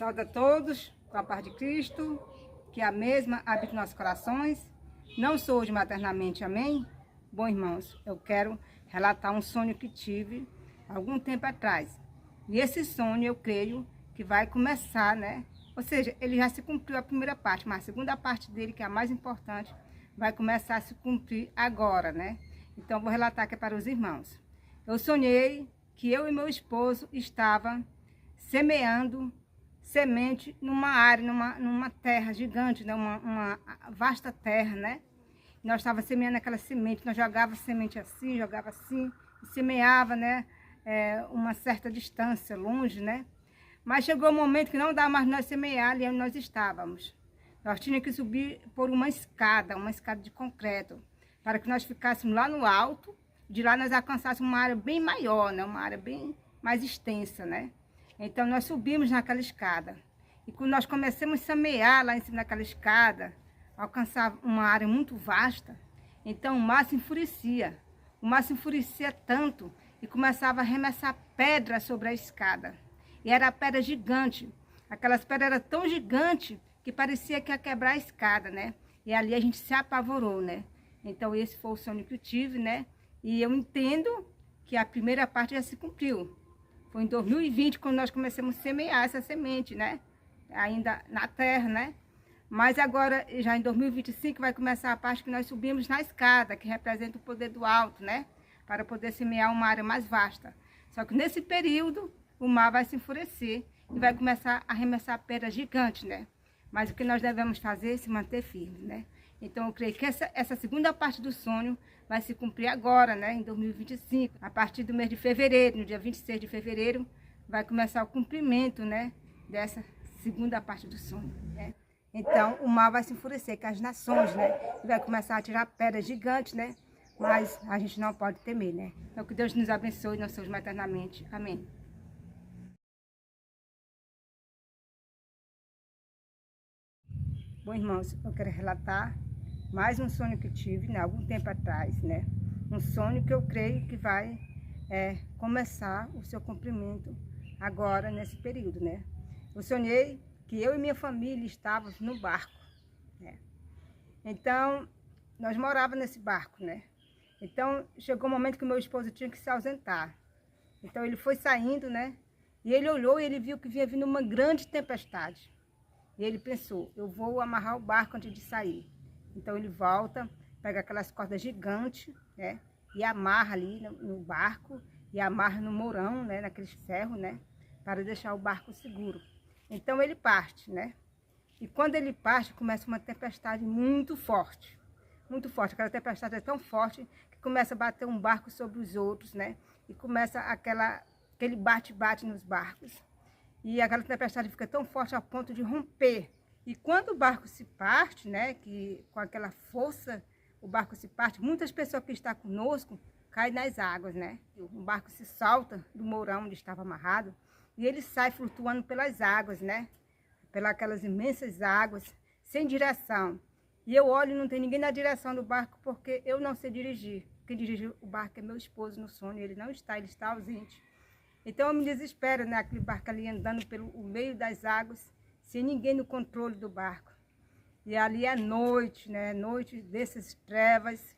Saúde a todos, com a paz de Cristo, que a mesma habite em nossos corações. Não sou hoje maternamente, amém? Bom, irmãos, eu quero relatar um sonho que tive algum tempo atrás. E esse sonho, eu creio que vai começar, né? Ou seja, ele já se cumpriu a primeira parte, mas a segunda parte dele, que é a mais importante, vai começar a se cumprir agora, né? Então, vou relatar aqui para os irmãos. Eu sonhei que eu e meu esposo estavam semeando semente numa área, numa terra gigante, né? uma vasta terra, né? Nós estávamos semeando aquela semente, nós jogava semente assim, jogava assim, e semeava, né? Uma certa distância, longe, né? Mas chegou um momento que não dá mais nós semear ali onde nós estávamos. Nós tínhamos que subir por uma escada de concreto, para que nós ficássemos lá no alto, de lá nós alcançássemos uma área bem maior, né? Uma área bem mais extensa, né? Então, nós subimos naquela escada. E quando nós começamos a semear lá em cima daquela escada, alcançava uma área muito vasta, então o mar se enfurecia. O mar se enfurecia tanto e começava a arremessar pedras sobre a escada. E era pedra gigante. Aquelas pedras eram tão gigantes que parecia que ia quebrar a escada, né? E ali a gente se apavorou, né? Então, esse foi o sonho que eu tive, né? E eu entendo que a primeira parte já se cumpriu. Foi em 2020 quando nós começamos a semear essa semente, né? Ainda na terra, né? Mas agora, já em 2025, vai começar a parte que nós subimos na escada, que representa o poder do alto, né? Para poder semear uma área mais vasta. Só que nesse período, o mar vai se enfurecer e vai começar a arremessar pedras gigantes, né? Mas o que nós devemos fazer é se manter firme, né? Então, eu creio que essa segunda parte do sonho vai se cumprir agora, né, em 2025. A partir do mês de fevereiro, no dia 26 de fevereiro, vai começar o cumprimento, né, dessa segunda parte do sonho, né? Então, o mar vai se enfurecer com as nações, né? E vai começar a tirar pedras gigantes, né? Mas a gente não pode temer, né? Então, que Deus nos abençoe, nós somos maternamente. Amém. Bom, irmãos, eu quero relatar mais um sonho que eu tive, né, algum tempo atrás, né? Um sonho que eu creio que vai começar o seu cumprimento agora, nesse período, né? Eu sonhei que eu e minha família estávamos no barco, né? Então, nós morávamos nesse barco, né? Então, chegou um momento que o meu esposo tinha que se ausentar. Então, ele foi saindo, né? E ele olhou e ele viu que vinha vindo uma grande tempestade. E ele pensou, eu vou amarrar o barco antes de sair. Então ele volta, pega aquelas cordas gigantes, né? E amarra ali no barco, e amarra no mourão, né? Naqueles ferros, né? Para deixar o barco seguro. Então ele parte, né? E quando ele parte, começa uma tempestade muito forte. Muito forte. Aquela tempestade é tão forte que começa a bater um barco sobre os outros, né? E começa aquele bate-bate nos barcos. E aquela tempestade fica tão forte ao ponto de romper. E quando o barco se parte, né, que com aquela força o barco se parte, muitas pessoas que estão conosco caem nas águas, né? O barco se solta do mourão onde estava amarrado e ele sai flutuando pelas águas, né? Pelas aquelas imensas águas, sem direção. E eu olho e não tem ninguém na direção do barco porque eu não sei dirigir. Quem dirige o barco é meu esposo no sonho, ele não está, ele está ausente. Então eu me desespero, né? Aquele barco ali andando pelo meio das águas, sem ninguém no controle do barco. E ali é noite, né? Noite dessas trevas,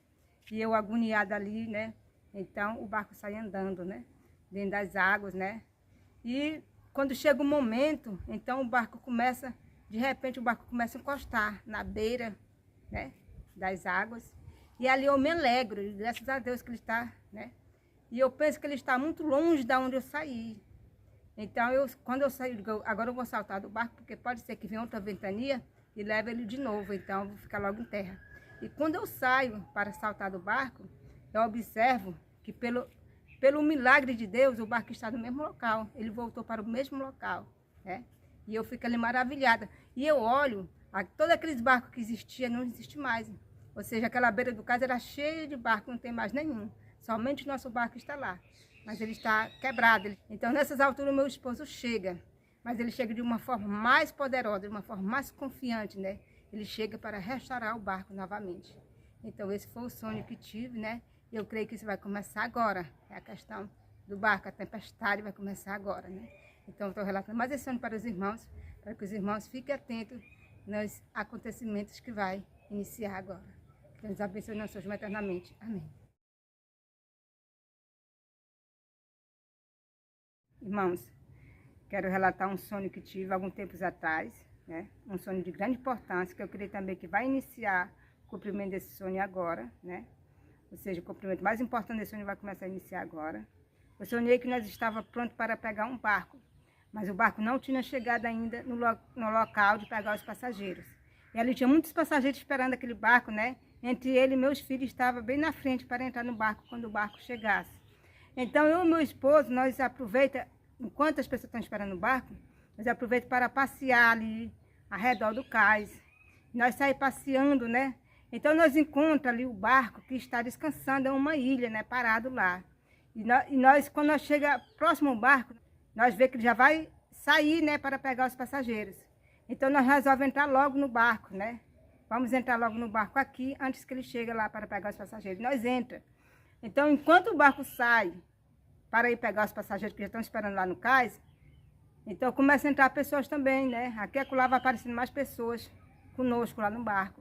e eu agoniada ali, né? Então o barco sai andando, né? Dentro das águas, né? E quando chega o momento, então o barco começa, de repente o barco começa a encostar na beira, né? Das águas. E ali eu me alegro, graças a Deus que ele está, né? E eu penso que ele está muito longe de onde eu saí. Então, quando eu saí, agora eu vou saltar do barco, porque pode ser que venha outra ventania e leve ele de novo. Então, eu vou ficar logo em terra. E quando eu saio para saltar do barco, eu observo que pelo milagre de Deus, o barco está no mesmo local. Ele voltou para o mesmo local, né? E eu fico ali maravilhada. E eu olho, todos aqueles barcos que existiam, não existe mais. Ou seja, aquela beira do cais era cheia de barco, não tem mais nenhum. Somente o nosso barco está lá, mas ele está quebrado. Então, nessas alturas, o meu esposo chega, mas ele chega de uma forma mais poderosa, de uma forma mais confiante, né? Ele chega para restaurar o barco novamente. Então, esse foi o sonho que tive, né? Eu creio que isso vai começar agora. É a questão do barco, a tempestade vai começar agora, né? Então, eu estou relatando mais esse sonho para os irmãos, para que os irmãos fiquem atentos nos acontecimentos que vai iniciar agora. Que Deus abençoe nós todos eternamente. Amém. Irmãos, quero relatar um sonho que tive alguns tempos atrás, né? Um sonho de grande importância, que eu creio também que vai iniciar o cumprimento desse sonho agora, né? Ou seja, o cumprimento mais importante desse sonho vai começar a iniciar agora. Eu sonhei que nós estávamos prontos para pegar um barco, mas o barco não tinha chegado ainda no local de pegar os passageiros. E ali tinha muitos passageiros esperando aquele barco, né? Entre ele e meus filhos estavam bem na frente para entrar no barco quando o barco chegasse. Então, eu e meu esposo, nós aproveitamos, enquanto as pessoas estão esperando o barco, nós aproveitamos para passear ali, ao redor do cais. Nós saímos passeando, né? Então, nós encontramos ali o barco que está descansando em uma ilha, né? Parado lá. E nós, quando nós chegamos próximo ao barco, nós vemos que ele já vai sair, né? Para pegar os passageiros. Então, nós resolvemos entrar logo no barco, né? Vamos entrar logo no barco aqui, antes que ele chegue lá para pegar os passageiros. Nós entramos. Então, enquanto o barco sai para ir pegar os passageiros que já estão esperando lá no cais, então começam a entrar pessoas também, né? Aqui e acolá vai aparecendo mais pessoas conosco lá no barco.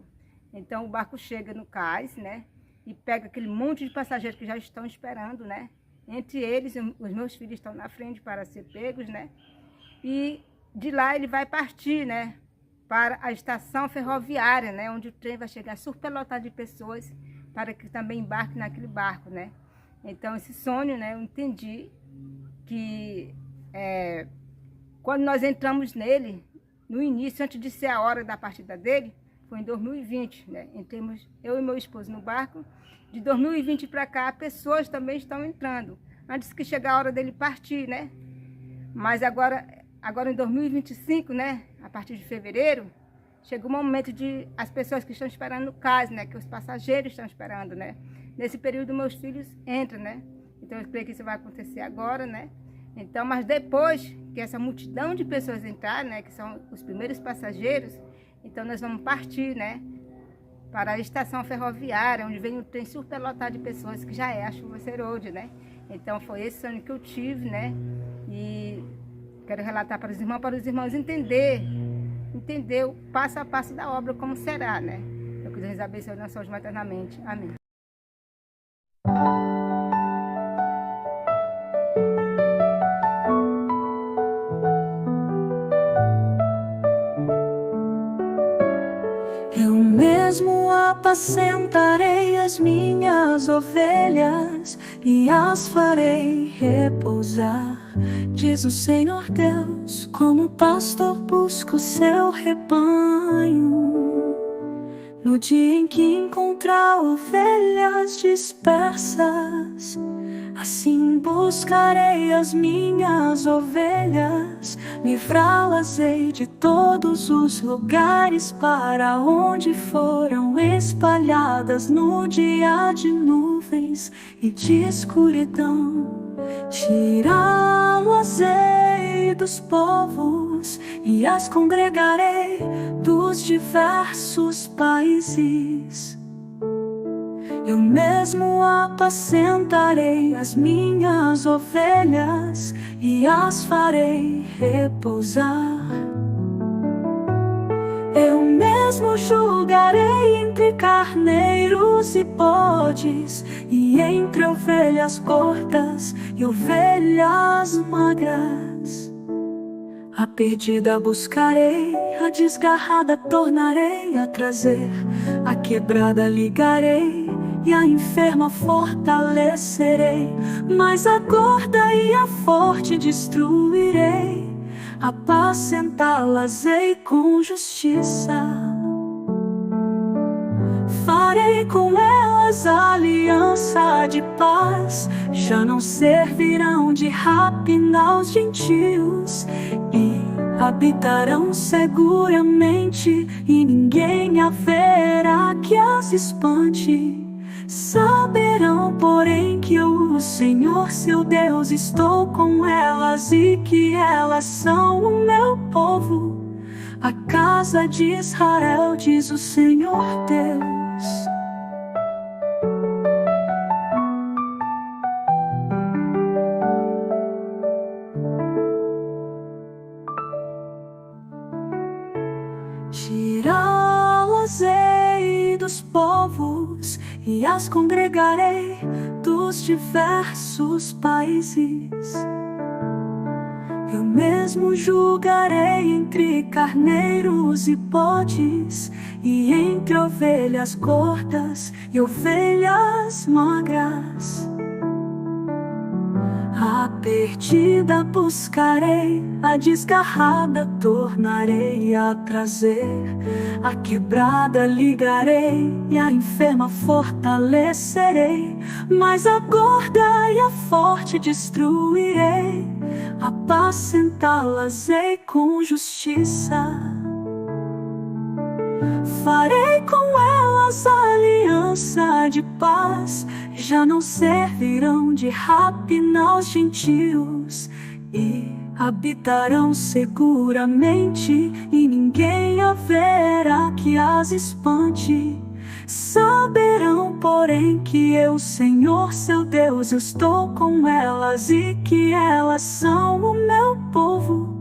Então, o barco chega no cais, né? E pega aquele monte de passageiros que já estão esperando, né? Entre eles, os meus filhos estão na frente para ser pegos, né? E de lá ele vai partir, né? Para a estação ferroviária, né? Onde o trem vai chegar superlotado de pessoas, para que também embarque naquele barco, né? Então, esse sonho, né, eu entendi que quando nós entramos nele, no início, antes de ser a hora da partida dele, foi em 2020, né? Entramos, eu e meu esposo no barco. De 2020 para cá, pessoas também estão entrando, antes que chegue a hora dele partir, né? Mas agora em 2025, né, a partir de fevereiro, chegou o momento de as pessoas que estão esperando no cais, né, que os passageiros estão esperando, né. Nesse período, meus filhos entram, né. Então, eu creio que isso vai acontecer agora, né. Então, mas depois que essa multidão de pessoas entrar, né, que são os primeiros passageiros, então nós vamos partir, né, para a estação ferroviária, onde vem um trem superlotado de pessoas, que já é a Chuva Serode, né. Então, foi esse sonho que eu tive, né, e quero relatar para os irmãos entender o passo a passo da obra, como será, né? Eu que Deus abençoe nós todos eternamente. Amém. Eu mesmo apacentarei as minhas ovelhas e as farei repousar, diz o Senhor Deus, como pastor busca o seu rebanho. No dia em que encontrar ovelhas dispersas, assim buscarei as minhas ovelhas, livrá-las-ei de todos os lugares para onde foram espalhadas no dia de nuvens e de escuridão. Tirá-las-ei dos povos e as congregarei dos diversos países. Eu mesmo apacentarei as minhas ovelhas e as farei repousar. Eu mesmo julgarei entre carneiros e bodes, e entre ovelhas gordas e ovelhas magras. A perdida buscarei, a desgarrada tornarei a trazer, a quebrada ligarei e a enferma fortalecerei, mas a gorda e a forte destruirei, apacentá-las-ei com justiça. Farei com elas a aliança de paz, já não servirão de rapina aos gentios, e habitarão seguramente, e ninguém haverá que as espante. Saberão, porém, que eu, o Senhor seu Deus, estou com elas, e que elas são o meu povo, a casa de Israel, diz o Senhor Deus. e as congregarei dos diversos países. Eu mesmo julgarei entre carneiros e bodes, e entre ovelhas gordas e ovelhas magras. A perdida buscarei, a desgarrada tornarei a trazer, a quebrada ligarei e a enferma fortalecerei, mas a gorda e a forte destruirei, apacentá-las-ei com justiça. Farei com elas aliança de paz, já não servirão de rapina aos gentios, e habitarão seguramente, e ninguém haverá que as espante. Saberão, porém, que eu, Senhor seu Deus, estou com elas, e que elas são o meu povo,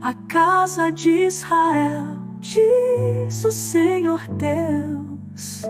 a casa de Israel, diz o Senhor Deus.